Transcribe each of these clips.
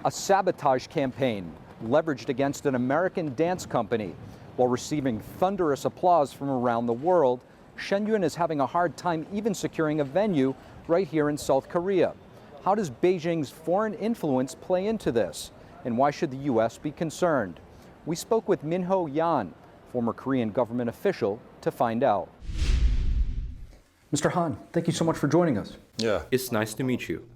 A sabotage campaign leveraged against an American dance company. While receiving thunderous applause from around the world, Shen Yun is having a hard time even securing a venue right here in South Korea. How does Beijing's foreign influence play into this? And why should the U.S. be concerned? We spoke with Min-ho Yan, former Korean government official, to find out. Mr. Han, thank you so much for joining us. Yeah. It's nice to meet you.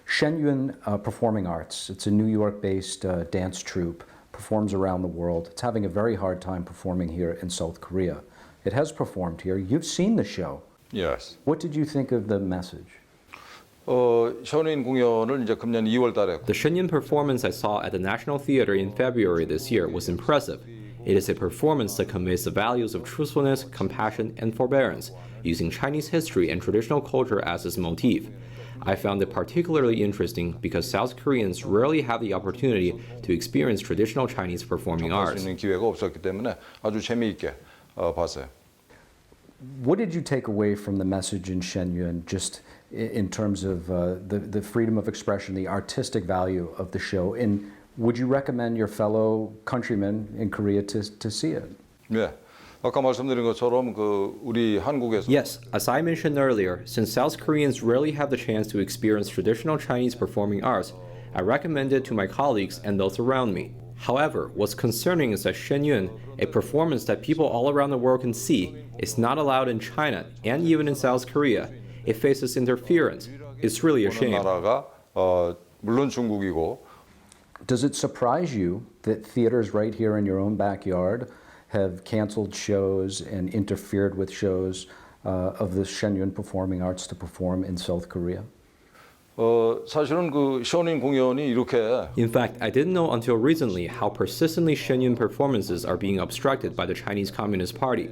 Shen Yun Performing Arts. It's a New York-based dance troupe, performs around the world. It's having a very hard time performing here in South Korea. It has performed here. You've seen the show. Yes. What did you think of the message? 션인 공연을 이제 금년 2월 달에 The Shen Yun performance I saw at the National Theater in February this year was impressive. It is a performance that conveys the values of truthfulness, compassion, and forbearance, using Chinese history and traditional culture as its motif. I found it particularly interesting because South Koreans rarely have the opportunity to experience traditional Chinese performing arts. 있는 기회가 없었기 때문에 아주 재미있게 봤어요. What did you take away from the message in Shen Yun, just in terms of the freedom of expression, the artistic value of the show? And would you recommend your fellow countrymen in Korea to see it? 네. 아까 말씀드린 것처럼 우리 한국에서 Yes, as I mentioned earlier, since South Koreans rarely have the chance to experience traditional Chinese performing arts, I recommend it to my colleagues and those around me. However, what's concerning is that Shen Yun, a performance that people all around the world can see, is not allowed in China and even in South Korea. It faces interference. It's really a shame. 나라가 물론 중국이고. Does it surprise you that theaters right here in your own backyard have canceled shows and interfered with shows of the Shen Yun Performing Arts to perform in South Korea? 사실은 션인 공연이 이렇게 In fact, I didn't know until recently how persistently Shen Yun performances are being obstructed by the Chinese Communist Party.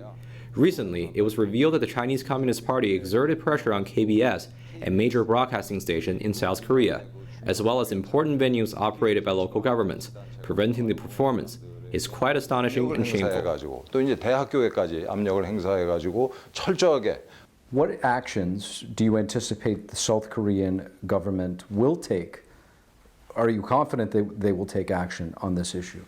Recently, it was revealed that the Chinese Communist Party exerted pressure on KBS, a major broadcasting station in South Korea, as well as important venues operated by local governments, preventing the performance. It's quite astonishing and shameful. 또 이제 대학교에까지 압력을 행사해가지고 철저하게. What actions do you anticipate the South Korean government will take? Are you confident they will take action on this issue?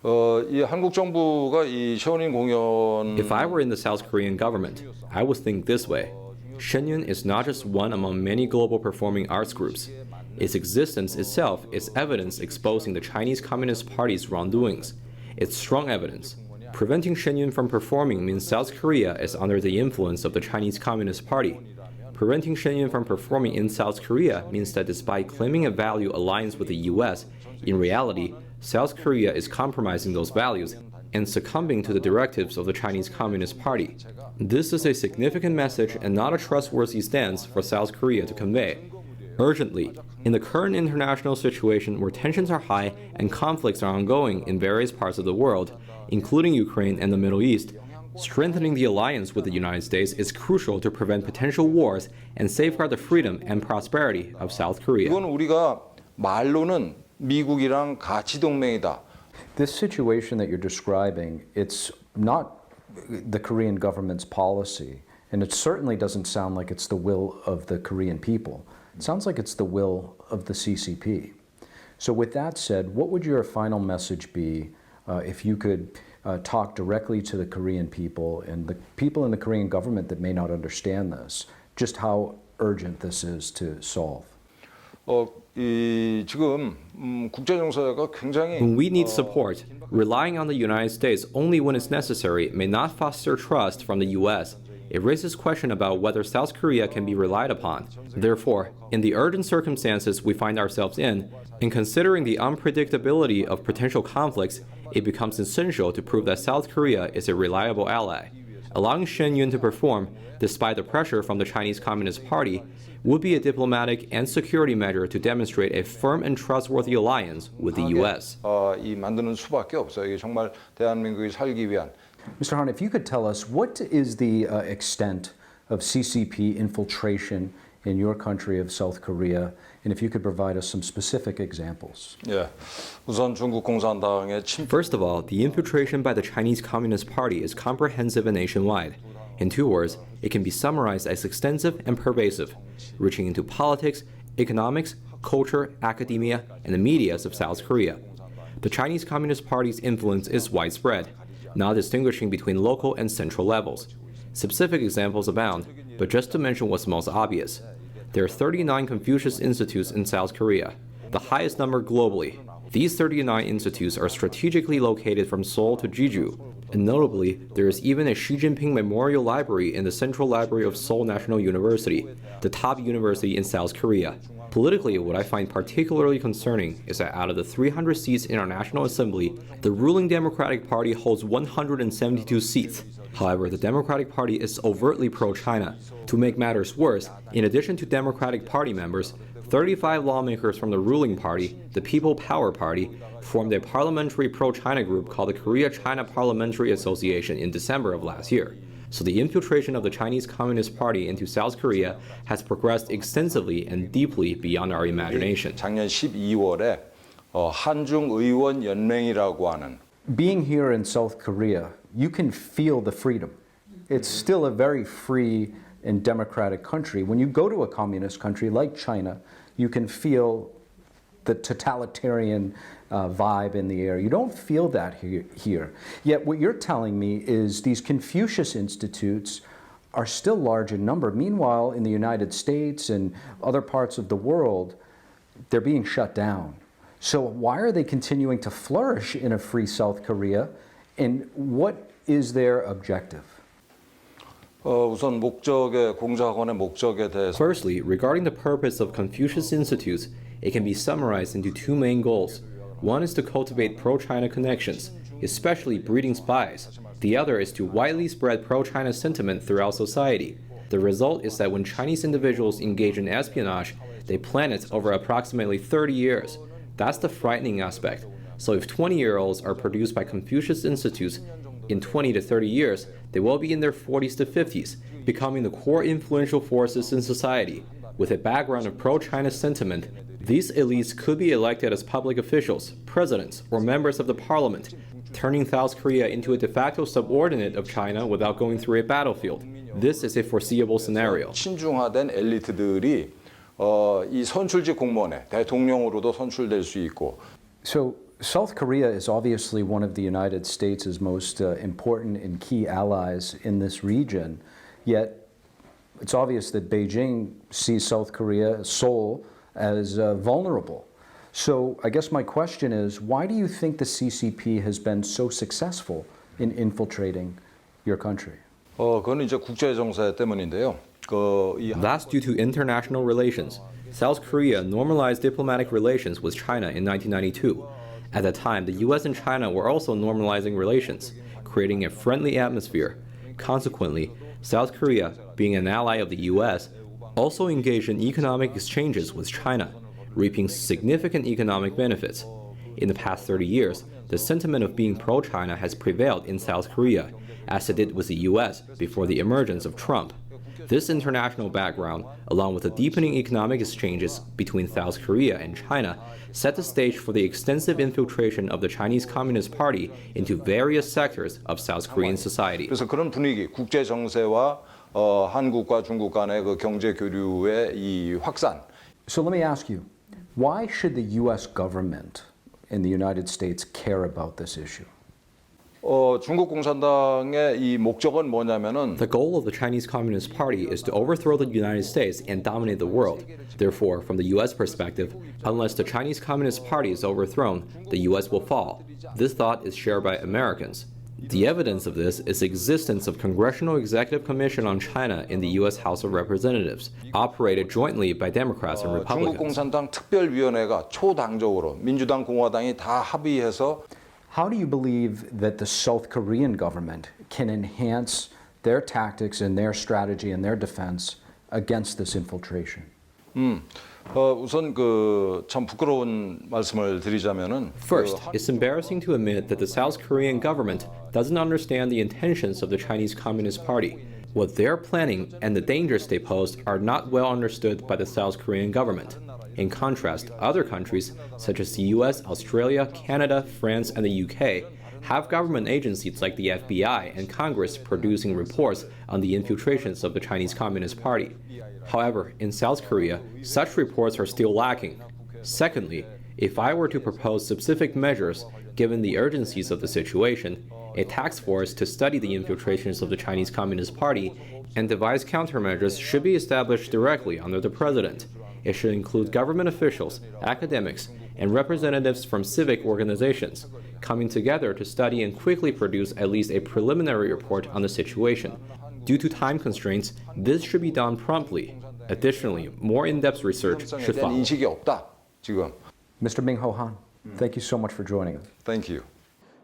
이 한국 정부가 이 션인 공연 If I were in the South Korean government, I would think this way. Shen Yun is not just one among many global performing arts groups. Its existence itself is evidence exposing the Chinese Communist Party's wrongdoings. It's strong evidence. Preventing Shen Yun from performing means South Korea is under the influence of the Chinese Communist Party. Preventing Shen Yun from performing in South Korea means that despite claiming a value alliance with the U.S., in reality, South Korea is compromising those values and succumbing to the directives of the Chinese Communist Party. This is a significant message and not a trustworthy stance for South Korea to convey. Urgently, in the current international situation where tensions are high and conflicts are ongoing in various parts of the world, including Ukraine and the Middle East, strengthening the alliance with the United States is crucial to prevent potential wars and safeguard the freedom and prosperity of South Korea. 이건 우리가 말로는 미국이랑 가치 동맹이다. This situation that you're describing, it's not the Korean government's policy, and it certainly doesn't sound like it's the will of the Korean people. It sounds like it's the will of the CCP. So with that said, what would your final message be if you could talk directly to the Korean people and the people in the Korean government that may not understand this, just how urgent this is to solve? 지금 국제 정세가 굉장히 When we need support, relying on the United States only when it's necessary may not foster trust from the U.S. It raises question about whether South Korea can be relied upon. Therefore, in the urgent circumstances we find ourselves in, and considering the unpredictability of potential conflicts, it becomes essential to prove that South Korea is a reliable ally. Allowing Shen Yun to perform, despite the pressure from the Chinese Communist Party, would be a diplomatic and security measure to demonstrate a firm and trustworthy alliance with the U.S. 이 만드는 수밖에 없어요. 이게 정말 대한민국이 살기 위한. Mr. Han, if you could tell us, what is the extent of CCP infiltration in your country of South Korea, and if you could provide us some specific examples. 예, 우선 중국 공산당의 침. First of all, the infiltration by the Chinese Communist Party is comprehensive and nationwide. In 2 words, it can be summarized as extensive and pervasive, reaching into politics, economics, culture, academia, and the media of South Korea. The Chinese Communist Party's influence is widespread, not distinguishing between local and central levels. Specific examples abound, but just to mention what's most obvious. There are 39 Confucius Institutes in South Korea, the highest number globally. These 39 institutes are strategically located from Seoul to Jeju, and notably, there is even a Xi Jinping Memorial Library in the Central Library of Seoul National University, the top university in South Korea. Politically, what I find particularly concerning is that out of the 300 seats in our National Assembly, the ruling Democratic Party holds 172 seats. However, the Democratic Party is overtly pro-China. To make matters worse, in addition to Democratic Party members, 35 lawmakers from the ruling party, the People Power Party, formed a parliamentary pro-China group called the Korea-China Parliamentary Association in December of last year. So the infiltration of the Chinese Communist Party into South Korea has progressed extensively and deeply beyond our imagination. 작년 12월에 한중 의원 연맹이라고 하는 Being here in South Korea, you can feel the freedom. It's still a very free and democratic country. When you go to a communist country like China, you can feel the totalitarian vibe in the air. You don't feel that here. Yet what you're telling me is these Confucius Institutes are still large in number. Meanwhile, in the United States and other parts of the world, they're being shut down. So why are they continuing to flourish in a free South Korea? And what is their objective? 우선 공자학원의 목적에 대해서 Firstly, regarding the purpose of Confucius Institutes, it can be summarized into two main goals. One is to cultivate pro-China connections, especially breeding spies. The other is to widely spread pro-China sentiment throughout society. The result is that when Chinese individuals engage in espionage, they plan it over approximately 30 years. That's the frightening aspect. So if 20-year-olds are produced by Confucius Institutes, in 20 to 30 years, they will be in their 40s to 50s, becoming the core influential forces in society. With a background of pro-China sentiment, these elites could be elected as public officials, presidents, or members of the parliament, turning South Korea into a de facto subordinate of China without going through a battlefield. This is a foreseeable scenario. 친중화된 엘리트들이 이 선출직 공무원에 대통령으로도 선출될 수 있고. So South Korea is obviously one of the United States' most important and key allies in this region, yet it's obvious that Beijing sees South Korea, Seoul, as vulnerable. So I guess my question is, why do you think the CCP has been so successful in infiltrating your country? 그건 이제 국제 정세 때문인데요. That's due to international relations. South Korea normalized diplomatic relations with China in 1992. At that time, the US and China were also normalizing relations, creating a friendly atmosphere. Consequently, South Korea, being an ally of the US, also engaged in economic exchanges with China, reaping significant economic benefits. In the past 30 years, the sentiment of being pro-China has prevailed in South Korea, as it did with the US before the emergence of Trump. This international background, along with the deepening economic exchanges between South Korea and China, set the stage for the extensive infiltration of the Chinese Communist Party into various sectors of South Korean society. 그래서 그런 분위기, 국제 정세와 한국과 중국 간의 그 경제 교류의 이 확산. So let me ask you, why should the US government in the United States care about this issue? 중국 공산당의 이 목적은 뭐냐면은 The goal of the Chinese Communist Party is to overthrow the United States and dominate the world. Therefore, from the US perspective, unless the Chinese Communist Party is overthrown, the US will fall. This thought is shared by Americans. The evidence of this is the existence of Congressional Executive Commission on China in the US House of Representatives, operated jointly by Democrats and 중국 Republicans. 공산당 특별위원회가 초당적으로 민주당 공화당이 다 합의해서 How do you believe that the South Korean government can enhance their tactics and their strategy and their defense against this infiltration? 우선 참 부끄러운 말씀을 드리자면은 First, it's embarrassing to admit that the South Korean government doesn't understand the intentions of the Chinese Communist Party. What they're planning and the dangers they pose are not well understood by the South Korean government. In contrast, other countries, such as the US, Australia, Canada, France, and the UK, have government agencies like the FBI and Congress producing reports on the infiltrations of the Chinese Communist Party. However, in South Korea, such reports are still lacking. Secondly, if I were to propose specific measures, given the urgencies of the situation, a task force to study the infiltrations of the Chinese Communist Party and devise countermeasures should be established directly under the president. It should include government officials, academics, and representatives from civic organizations, coming together to study and quickly produce at least a preliminary report on the situation. Due to time constraints, this should be done promptly. Additionally, more in-depth research should follow. 인식이 없다, 지금. Mr. Ming-Ho Han, thank you so much for joining us. Thank you.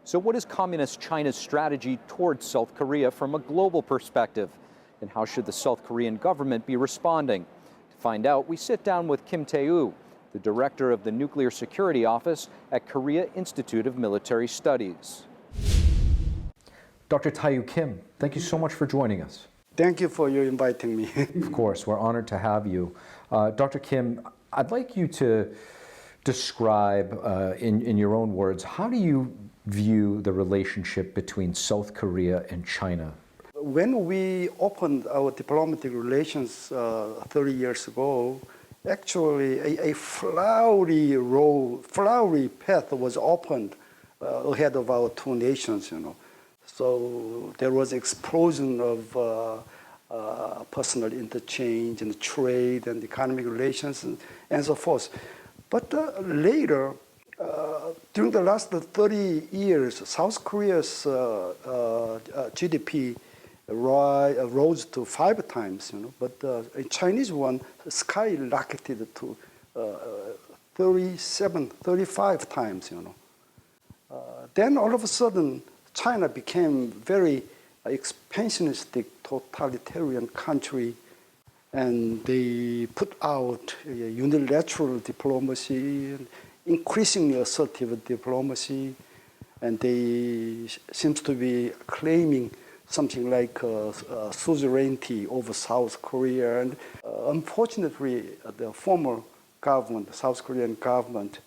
So what is Communist China's strategy towards South Korea from a global perspective? And how should the South Korean government be responding? To find out, we sit down with Kim Tae-woo, the director of the Nuclear Security Office at Korea Institute of Military Studies. Dr. Tae-woo Kim, thank you so much for joining us. Thank you for your inviting me. Of course, we're honored to have you. Dr. Kim, I'd like you to describe, in your own words, how do you view the relationship between South Korea and China? When we opened our diplomatic relations 30 years ago, actually a flowery path was opened ahead of our two nations, So there was explosion of personal interchange and trade and economic relations and so forth. But later, during the last 30 years, South Korea's GDP rose to 5 times, but the Chinese one skyrocketed to 35 times, Then all of a sudden, China became very expansionistic, totalitarian country, and they put out unilateral diplomacy, increasingly assertive diplomacy, and they seems to be claiming something like suzerainty over South Korea. And unfortunately, the former government, the South Korean government,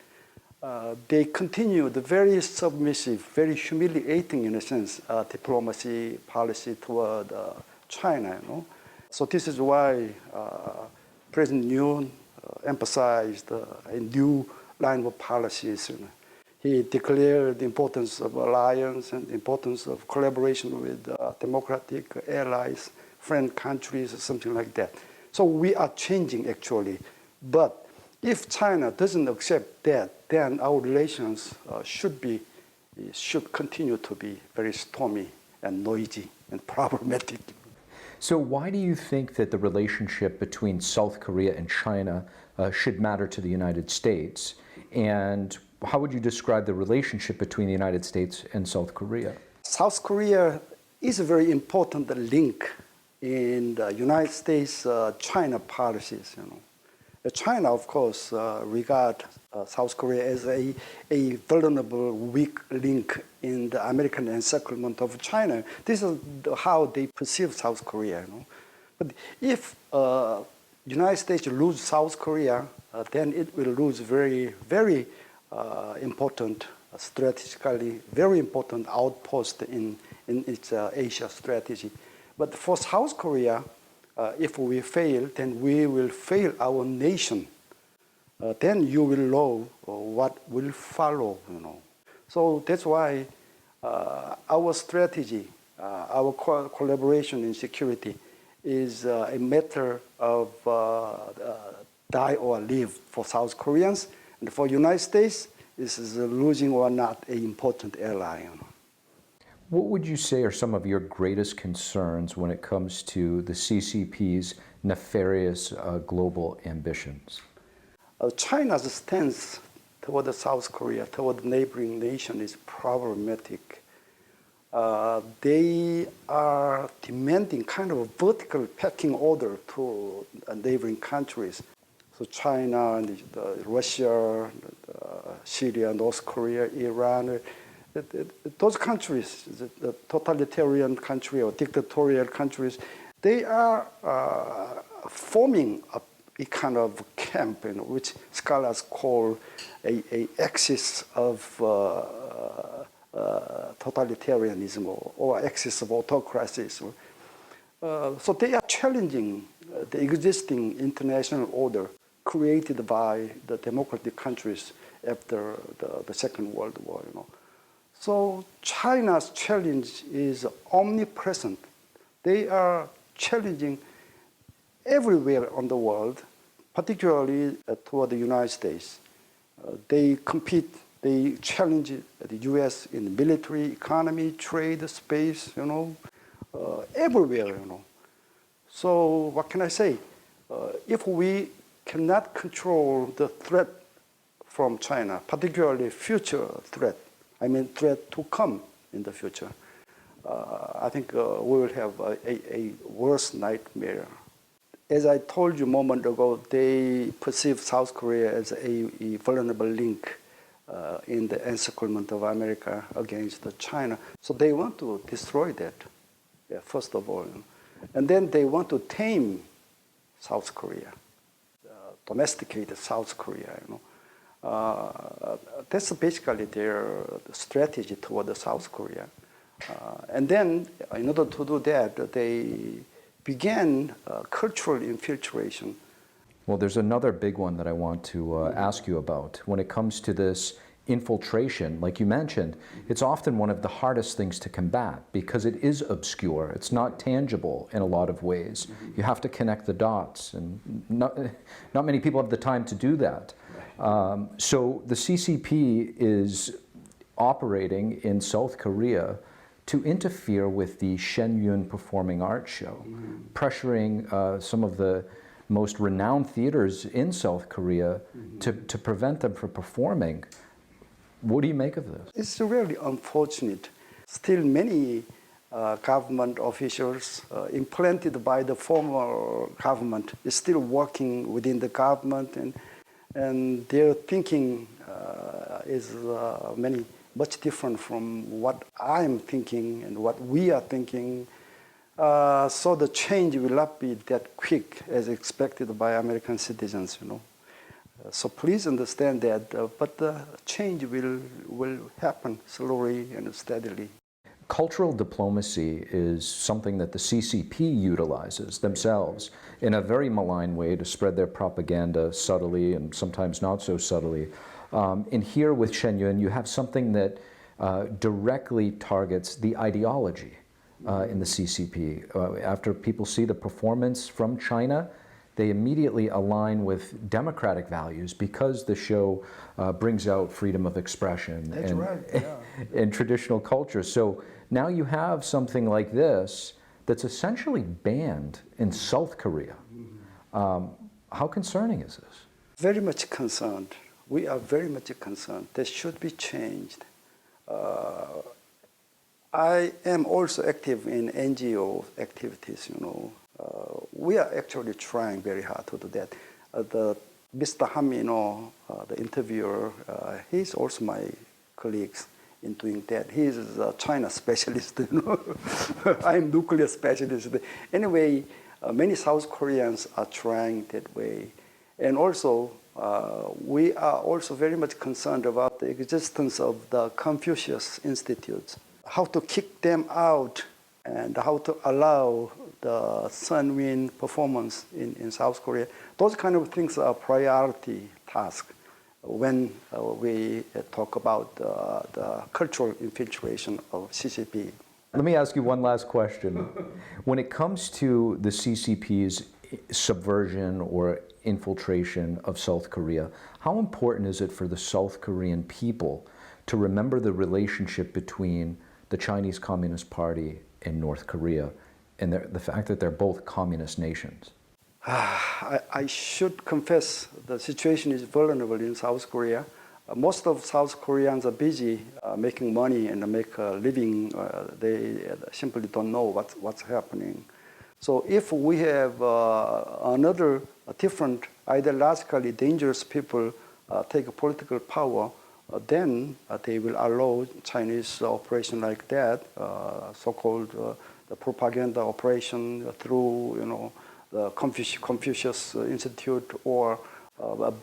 they continued the very submissive, very humiliating, in a sense, diplomacy policy toward China. So this is why President Yun emphasized a new line of policies. He declared the importance of alliance and the importance of collaboration with democratic allies, friend countries, or something like that. So we are changing, actually. But if China doesn't accept that, then our relations should continue to be very stormy and noisy and problematic. So why do you think that the relationship between South Korea and China should matter to the United States? And how would you describe the relationship between the United States and South Korea? South Korea is a very important link in the United States-China policies. China, of course, regard South Korea as a vulnerable, weak link in the American encirclement of China. This is how they perceive South Korea. But if United States lose South Korea, then it will lose very, very important, strategically very important outpost in its Asia strategy. But for South Korea, if we fail, then we will fail our nation. Then you will know what will follow, So that's why our strategy, our collaboration in security is a matter of die or live for South Koreans. And for United States, this is losing or not an important ally. What would you say are some of your greatest concerns when it comes to the CCP's nefarious global ambitions? China's stance toward South Korea, toward the neighboring nation, is problematic. They are demanding kind of a vertical pecking order to neighboring countries. So China, and Russia, Syria, North Korea, Iran, those countries, the totalitarian country or dictatorial countries, they are forming a kind of camp, which scholars call a axis of totalitarianism or axis of autocracy. So they are challenging the existing international order created by the democratic countries after the Second World War. So China's challenge is omnipresent. They are challenging everywhere on the world, particularly toward the United States. They compete, they challenge the U.S. in military, economy, trade, space, everywhere, So what can I say? If we cannot control the threat from China, particularly future threat, threat to come in the future, I think we will have a worse nightmare. As I told you a moment ago, they perceive South Korea as a vulnerable link in the encirclement of America against China. So they want to destroy that, first of all. And then they want to tame South Korea, domesticate South Korea. That's basically their strategy toward South Korea. And then, in order to do that, they began cultural infiltration. Well, there's another big one that I want to ask you about. When it comes to this infiltration, like you mentioned, it's often one of the hardest things to combat because it is obscure. It's not tangible in a lot of ways. You have to connect the dots, and not many people have the time to do that. So the CCP is operating in South Korea to interfere with the Shen Yun performing arts show, pressuring some of the most renowned theaters in South Korea to prevent them from performing. What do you make of this? It's really unfortunate. Still many government officials implanted by the former government is still working within the government, and their thinking is much different from what I'm thinking and what we are thinking. So the change will not be that quick as expected by American citizens, So please understand that, but the change will happen slowly and steadily. Cultural diplomacy is something that the CCP utilizes themselves in a very malign way to spread their propaganda subtly and sometimes not so subtly. And here with Shen Yun, you have something that directly targets the ideology in the CCP. After people see the performance from China, they immediately align with democratic values because the show brings out freedom of expression and traditional culture. So now you have something like this that's essentially banned in South Korea. How concerning is this? Very much concerned. We are very much concerned. This should be changed. I am also active in NGO activities, We are actually trying very hard to do that. Mr. Ham, the interviewer, he's also my colleague in doing that. He's a China specialist, I'm nuclear specialist. Anyway, many South Koreans are trying that way. And also, we are also very much concerned about the existence of the Confucius Institutes, how to kick them out and how to allow the Shen Yun performance in South Korea. Those kind of things are priority tasks when we talk about the cultural infiltration of CCP. Let me ask you one last question. When it comes to the CCP's subversion or infiltration of South Korea, how important is it for the South Korean people to remember the relationship between the Chinese Communist Party and North Korea and the fact that they're both communist nations? I should confess the situation is vulnerable in South Korea. Most of South Koreans are busy making money and make a living. They simply don't know what's happening. So if we have another different ideologically dangerous people take political power, then they will allow Chinese operation like that, so-called the propaganda operation through the Confucius Institute or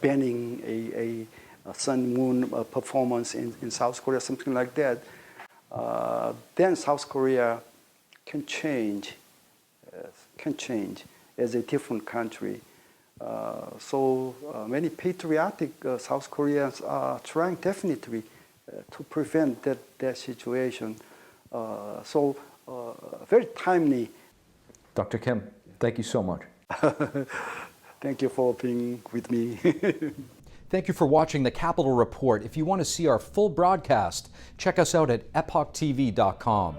banning a Shen Yun performance in South Korea, something like that. Then South Korea can change as a different country. So many patriotic South Koreans are trying definitely to prevent that situation. So very timely. Dr. Kim, thank you so much. Thank you for being with me. Thank you for watching the Capitol Report. If you want to see our full broadcast, check us out at epochtv.com.